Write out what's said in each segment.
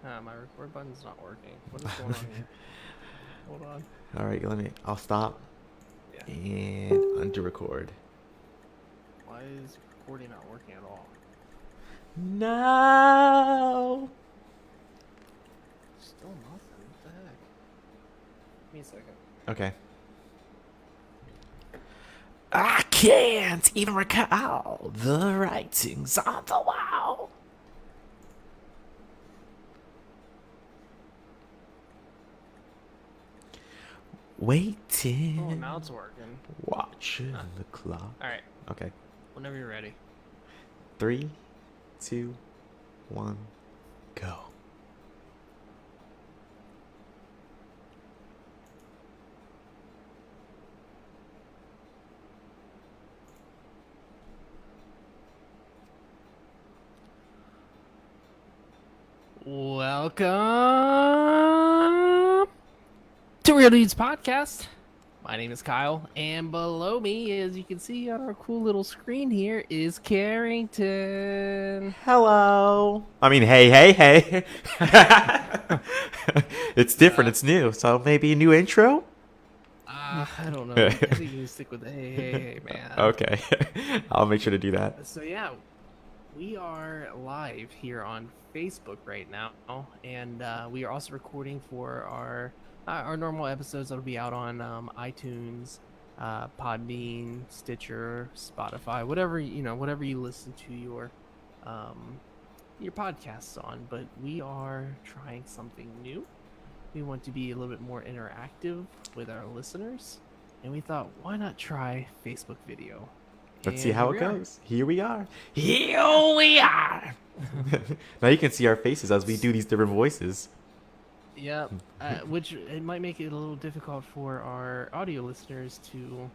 My record button's not working. What is going on here? Hold on. All right, I'll stop Yeah. and undo record. Why is recording not working at all? No. Still nothing. What the heck? Give me a second. Okay. I can't even recall the writings on the wall. Waiting. Oh, now it's working. Watching the clock. All right. Okay. Whenever you're ready. 3, 2, 1, go. Welcome to Real Dudes Podcast. My name is Kyle, and below me, as you can see on our cool little screen here, is Karrington. Hello. I mean, hey. It's different. It's new. So maybe a new intro? I don't know. I think you can stick with the hey, man. Okay. I'll make sure to do that. So yeah, we are live here on Facebook right now, and we are also recording for our normal episodes that'll be out on iTunes, Podbean, Stitcher, Spotify, whatever you listen to your podcasts on. But we are trying something new. We want to be a little bit more interactive with our listeners, and we thought, why not try Facebook video? Let's see And how here it we are. goes. Here we are. Here we are. Now you can see our faces as we do these different voices. Yep, which it might make it a little difficult for our audio listeners to,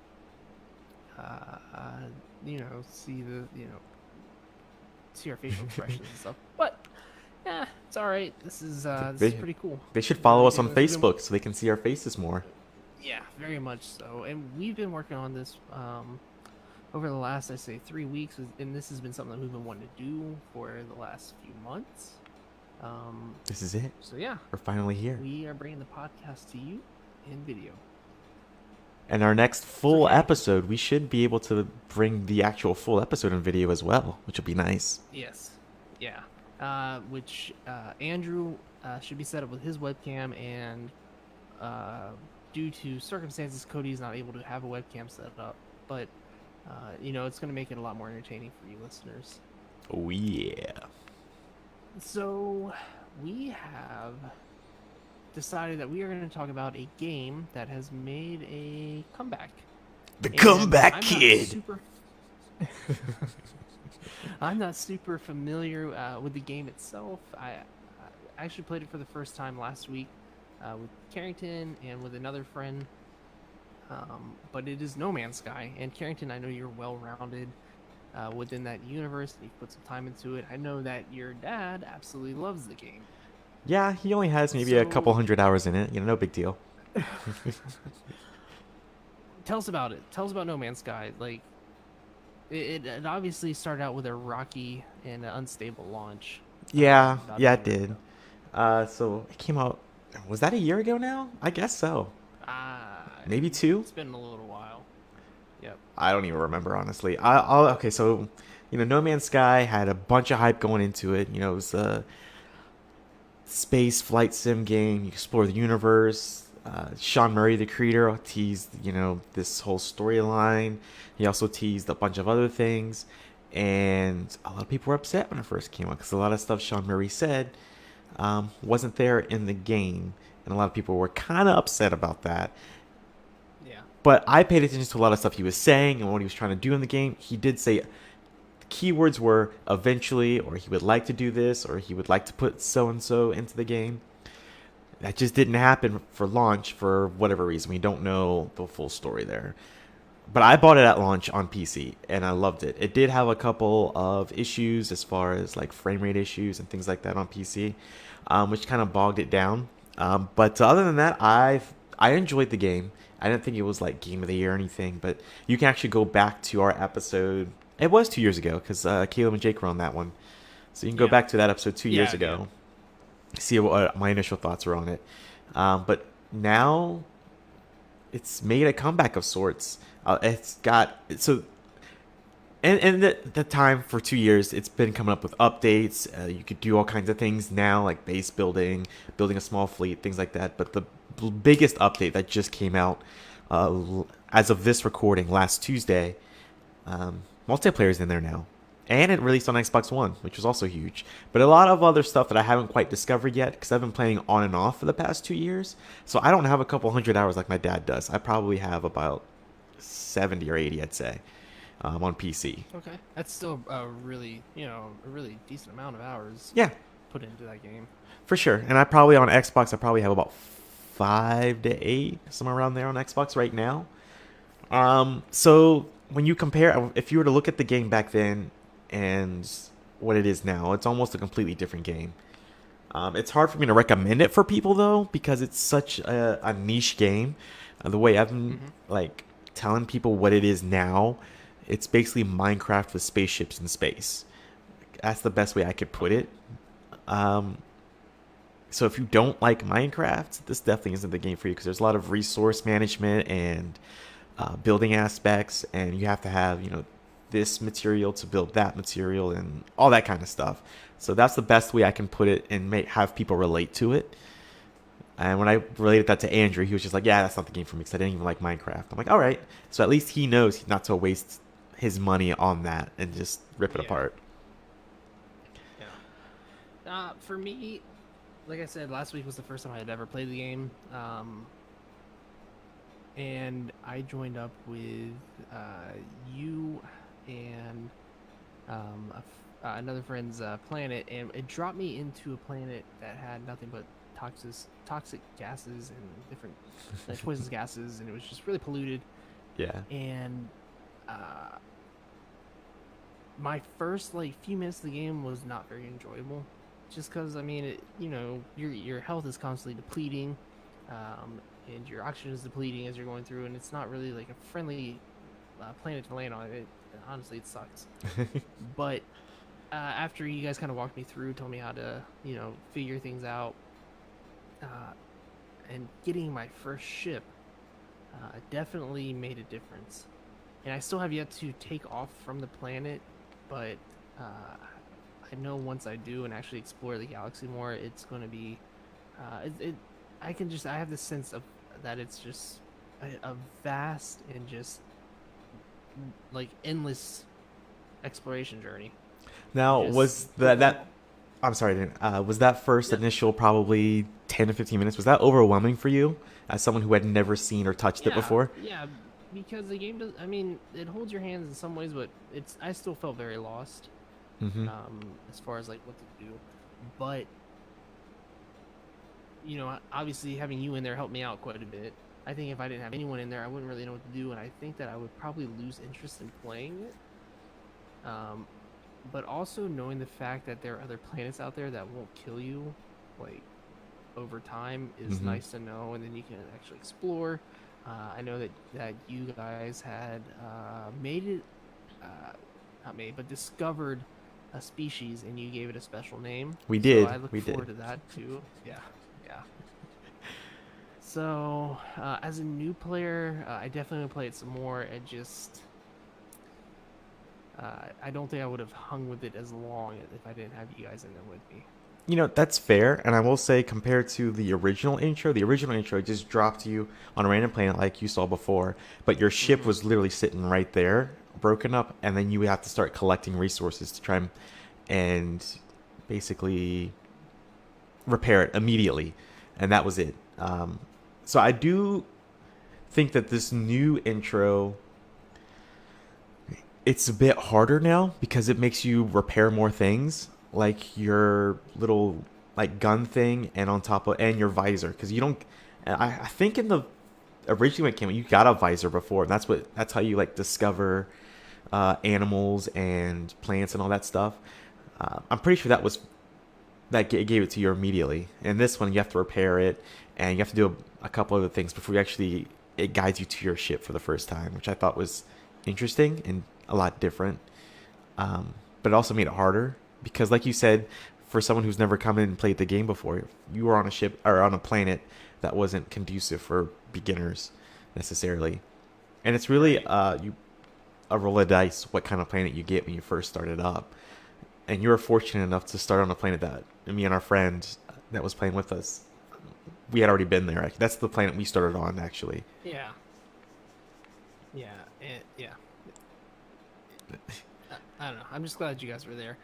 see our facial expressions and stuff. But yeah, it's all right. This is pretty cool. They should follow us on We've been- Facebook so they can see our faces more. Yeah, very much so. And we've been working on this over the last, I say, 3 weeks, and this has been something that we've been wanting to do for the last few months. This is it. So yeah, We're finally here. we are bringing the podcast to you in video. And our next full Okay. episode, we should be able to bring the actual full episode in video as well, which will be nice. Yes. Yeah. Which Andrew should be set up with his webcam, and due to circumstances, Cody is not able to have a webcam set up. But it's going to make it a lot more entertaining for you listeners. Oh, yeah. So we have decided that we are going to talk about a game that has made a comeback. The And Comeback I'm not Kid. super- I'm not super familiar with the game itself. I actually played it for the first time last week with Karrington and with another friend. But it is No Man's Sky. And Karrington, I know you're well-rounded within that universe, and you've put some time into it. I know that your dad absolutely loves the game. Yeah, he only has maybe a couple So- hundred hours in it. No big deal. Tell us about it. Tell us about No Man's Sky. Like, it obviously started out with a rocky and unstable launch. Yeah, About yeah, a it year did. ago. So it came out. Was that a year ago now? I guess so. Maybe 2. It's been a little while. Yep. I don't even remember, honestly. Okay, so No Man's Sky had a bunch of hype going into it. It was a space flight sim game. You explore the universe. Sean Murray, the creator, teased this whole storyline. He also teased a bunch of other things, and a lot of people were upset when it first came out because a lot of stuff Sean Murray said wasn't there in the game, and a lot of people were kind of upset about that. Yeah. But I paid attention to a lot of stuff he was saying and what he was trying to do in the game. He did say the keywords were eventually, or he would like to do this, or he would like to put so-and-so into the game. That just didn't happen for launch for whatever reason. We don't know the full story there. But I bought it at launch on PC, and I loved it. It did have a couple of issues as far as like frame rate issues and things like that on PC, which kind of bogged it down. But other than that, I enjoyed the game. I didn't think it was like Game of the Year or anything, but you can actually go back to our episode. It was 2 years ago because Caleb and Jake were on that one. So you can go Yeah. back to that episode 2 years Yeah, ago. see what my initial thoughts were on it. But now it's made a comeback of sorts. It's got so and the time for 2 years, it's been coming up with updates. You could do all kinds of things now, like base building, building a small fleet, things like that. But the biggest update that just came out as of this recording last Tuesday, multiplayer is in there now. And it released on Xbox One, which was also huge. But a lot of other stuff that I haven't quite discovered yet, because I've been playing on and off for the past 2 years. So I don't have a couple hundred hours like my dad does. I probably have about 70 or 80, I'd say, on PC. Okay, that's still a really decent amount of hours Yeah, put into that game. for sure. And I probably on Xbox, I probably have about 5 to 8, somewhere around there on Xbox right now. So when you compare, if you were to look at the game back then and what it is now, it's almost a completely different game. It's hard for me to recommend it for people though, because it's such a niche game. The way I've been like telling people what it is now, it's basically Minecraft with spaceships in space. That's the best way I could put it. So if you don't like Minecraft, this definitely isn't the game for you, because there's a lot of resource management and building aspects, and you have to have this material to build that material and all that kind of stuff. So that's the best way I can put it and have people relate to it. And when I related that to Andrew, he was just like, yeah, that's not the game for me, because I didn't even like Minecraft. I'm like, all right. So at least he knows not to waste his money on that and just rip it apart. Yeah. For me, like I said, last week was the first time I had ever played the game. And I joined up with you and another friend's planet, and it dropped me into a planet that had nothing but toxic gases and different poisonous gases, and it was just really polluted. Yeah. And my first few minutes of the game was not very enjoyable, just because your health is constantly depleting, and your oxygen is depleting as you're going through, and it's not really like a friendly planet to land on. Honestly, it sucks. But after you guys kind of walked me through, told me how to figure things out, and getting my first ship definitely made a difference. And I still have yet to take off from the planet, but I know once I do and actually explore the galaxy more, it's going to be I have this sense of that it's just a vast and just endless exploration journey. Now, was that I'm sorry, was that first initial probably 10 to 15 minutes, was that overwhelming for you as someone who had never seen or touched it before? Yeah, because the game it holds your hands in some ways, but I still felt very lost as far as what to do. But obviously having you in there helped me out quite a bit. I think if I didn't have anyone in there, I wouldn't really know what to do, and I think that I would probably lose interest in playing it. But also knowing the fact that there are other planets out there that won't kill you, over time, is nice to know, and then you can actually explore. I know that you guys had discovered a species, and you gave it a special name. We did. So I look forward to that too. Yeah. So, as a new player, I definitely want to play it some more. It just, I don't think I would have hung with it as long if I didn't have you guys in there with me. That's fair. And I will say, compared to the original intro just dropped you on a random planet like you saw before, but your ship was literally sitting right there, broken up, and then you would have to start collecting resources to try and basically repair it immediately. And that was it. So I do think that this new intro, it's a bit harder now because it makes you repair more things, like your little gun thing, and on top of and your visor, because you don't. I think in the originally when it came out, you got a visor before, and that's how you discover animals and plants and all that stuff. I'm pretty sure that gave it to you immediately. And this one, you have to repair it, and you have to do a couple other things before it guides you to your ship for the first time, which I thought was interesting and a lot different. But it also made it harder because, like you said, for someone who's never come in and played the game before. You were on a ship or on a planet that wasn't conducive for beginners necessarily, and it's really you a roll of dice what kind of planet you get when you first started up. And you were fortunate enough to start on a planet that me and our friend that was playing with us, we had already been there. That's the planet we started on, actually. Yeah. Yeah. Yeah. I don't know. I'm just glad you guys were there.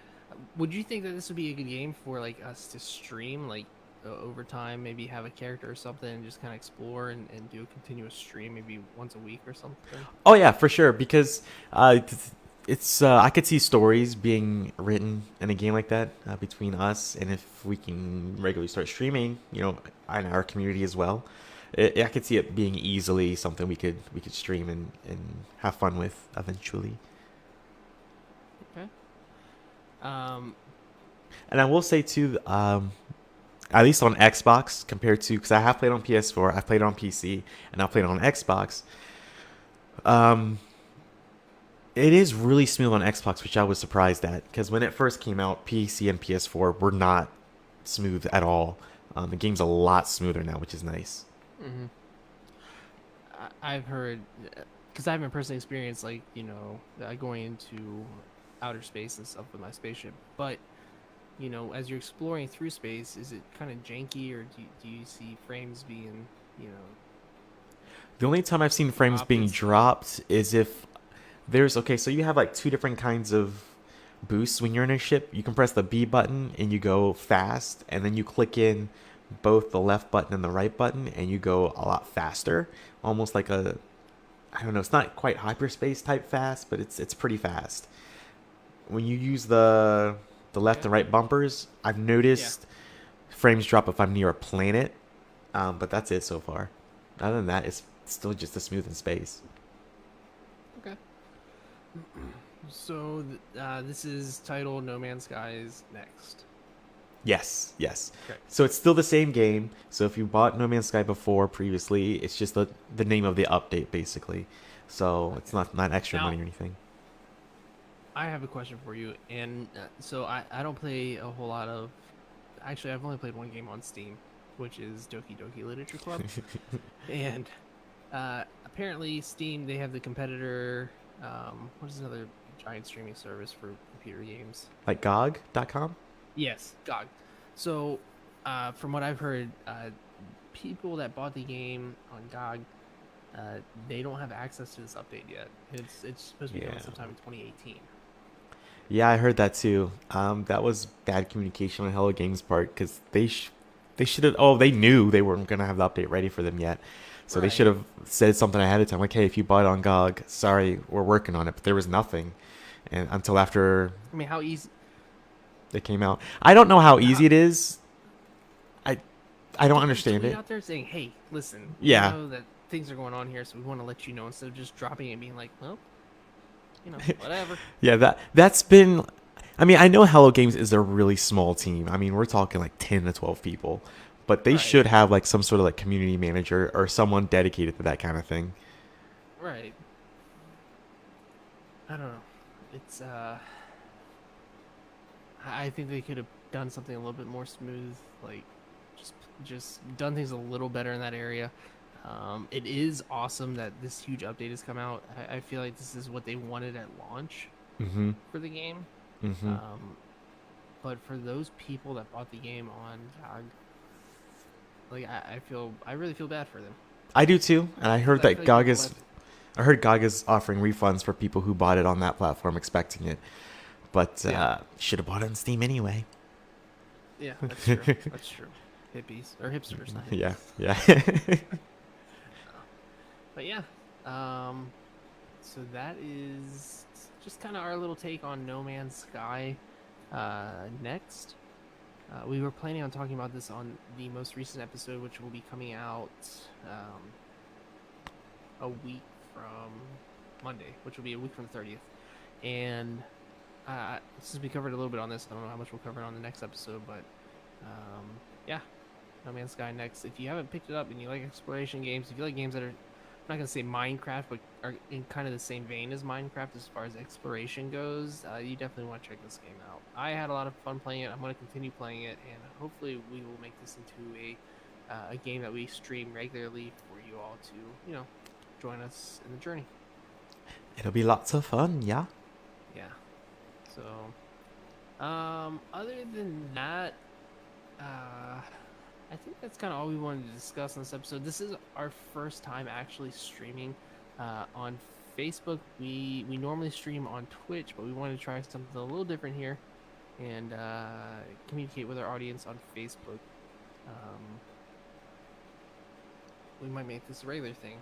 Would you think that this would be a good game for like us to stream, like over time, maybe have a character or something, and just kind of explore and do a continuous stream, maybe once a week or something? Oh yeah, for sure. Because it's I could see stories being written in a game like that between us, and if we can regularly start streaming, in our community as well, I could see it being easily something we could stream and have fun with eventually. Okay. And I will say too, at least on Xbox compared to, because I have played on PS4, I've played on PC, and I've played on Xbox. It is really smooth on Xbox, which I was surprised at, because when it first came out, PC and PS4 were not smooth at all. The game's a lot smoother now, which is nice. Mm-hmm. I've heard, because I haven't personally experienced, like, going into outer space and stuff with my spaceship, but, as you're exploring through space, is it kind of janky, or do you see frames being, The only time I've seen frames being dropped is if so you have like two different kinds of boosts when you're in a ship. You can press the B button and you go fast, and then you click in both the left button and the right button and you go a lot faster, almost like I don't know, it's not quite hyperspace type fast, but it's pretty fast. When you use the left and right bumpers, I've noticed frames drop if I'm near a planet, but that's it so far. Other than that, it's still just as smooth in space. Okay. So this is titled No Man's Sky is Next. Yes. Okay. So it's still the same game. So if you bought No Man's Sky previously, it's just the name of the update, basically. So it's not extra money or anything. I have a question for you. And so I don't play a whole lot of... Actually, I've only played one game on Steam, which is Doki Doki Literature Club. And apparently Steam, they have the competitor... what is another giant streaming service for computer games? Like GOG.com? Yes, GOG. So, from what I've heard, people that bought the game on GOG, they don't have access to this update yet. It's supposed to be coming sometime in 2018. Yeah, I heard that too. That was bad communication on Hello Games' part, because they should have... Oh, they knew they weren't going to have the update ready for them yet. So They should have said something ahead of time, like, hey, if you bought it on GOG, sorry, we're working on it. But there was nothing. And until after... I mean, how easy... It came out. I don't know how easy it is. I don't understand it. Out there saying, hey, listen, yeah, we know that things are going on here, so we want to let you know, instead of just dropping it and being like, well, whatever. Yeah, that's been... I mean, I know Hello Games is a really small team. I mean, we're talking like 10 to 12 people. But they should have like some sort of like community manager or someone dedicated to that kind of thing. Right. I don't know. It's I think they could have done something a little bit more smooth, like just done things a little better in that area. It is awesome that this huge update has come out. I feel like this is what they wanted at launch for the game. But for those people that bought the game on GOG, like I really feel bad for them. I do too, and I heard that GOG is offering refunds for people who bought it on that platform expecting it, but should have bought it on Steam anyway. Yeah, that's true. That's true. Hippies or hipsters, not hippies. Yeah. But yeah, so that is just kind of our little take on No Man's Sky. Next. We were planning on talking about this on the most recent episode, which will be coming out a week from Monday, which will be a week from the 30th. And since we covered a little bit on this, I don't know how much we'll cover on the next episode, but yeah, No Man's Sky next. If you haven't picked it up and you like exploration games, if you like games that are not gonna say Minecraft, but are in kind of the same vein as Minecraft as far as exploration goes, you definitely want to check this game out. I had a lot of fun playing it. I'm going to continue playing it, and hopefully we will make this into a game that we stream regularly for you all to, you know, join us in the journey. It'll be lots of fun, yeah. Yeah. So, other than that, I think that's kind of all we wanted to discuss in this episode. This is our first time actually streaming on Facebook. We normally stream on Twitch, but we wanted to try something a little different here and communicate with our audience on Facebook. We might make this a regular thing.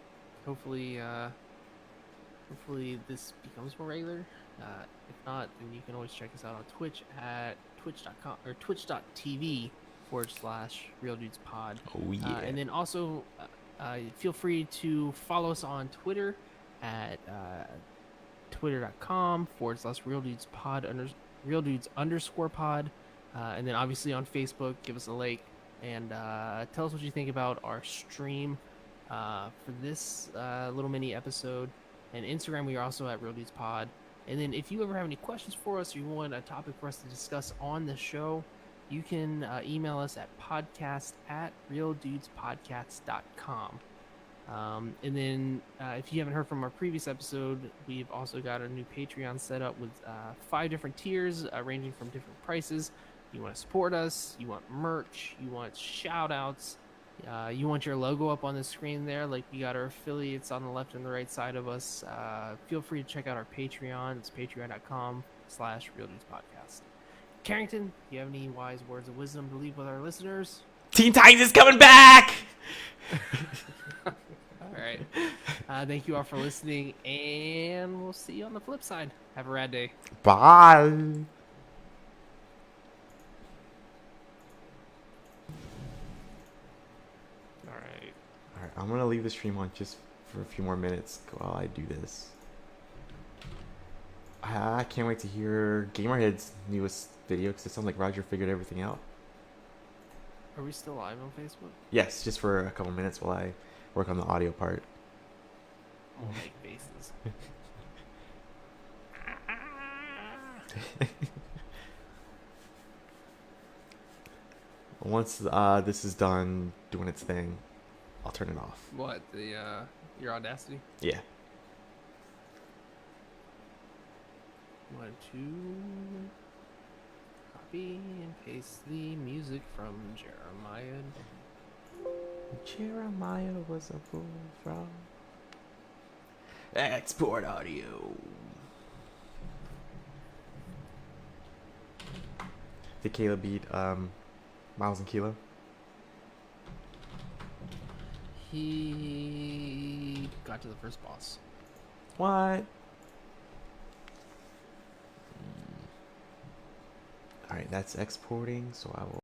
Hopefully this becomes more regular. If not, then you can always check us out on Twitch at twitch.com or twitch.tv/RealDudesPod. Oh yeah. And then also feel free to follow us on Twitter at twitter.com/RealDudesPod RealDudes_pod. And then obviously on Facebook, give us a like and tell us what you think about our stream for this little mini episode. And Instagram, we are also at RealDudesPod. And then if you ever have any questions for us or you want a topic for us to discuss on the show, you can email us at podcast@realdudespodcast.com. And then if you haven't heard from our previous episode, we've also got a new Patreon set up with 5 different tiers ranging from different prices. You want to support us, you want merch, you want shout outs, you want your logo up on the screen there, like we got our affiliates on the left and the right side of us. Feel free to check out our Patreon. It's patreon.com/RealDudesPodcast. Karrington, do you have any wise words of wisdom to leave with our listeners? Teen Titans is coming back! All right. Thank you all for listening, and we'll see you on the flip side. Have a rad day. Bye! Alright, I'm gonna leave the stream on just for a few more minutes while I do this. I can't wait to hear Gamerhead's newest video because it sounds like Roger figured everything out. Are we still live on Facebook? Yes, just for a couple minutes while I work on the audio part. We'll make faces. Once this is done doing its thing, I'll turn it off. What? Your Audacity? Yeah. 1, 2. Copy and paste the music from Jeremiah. Jeremiah was a bullfrog. Export audio. Did Caleb beat Miles and Kilo? He got to the first boss. What? Alright, that's exporting, so I will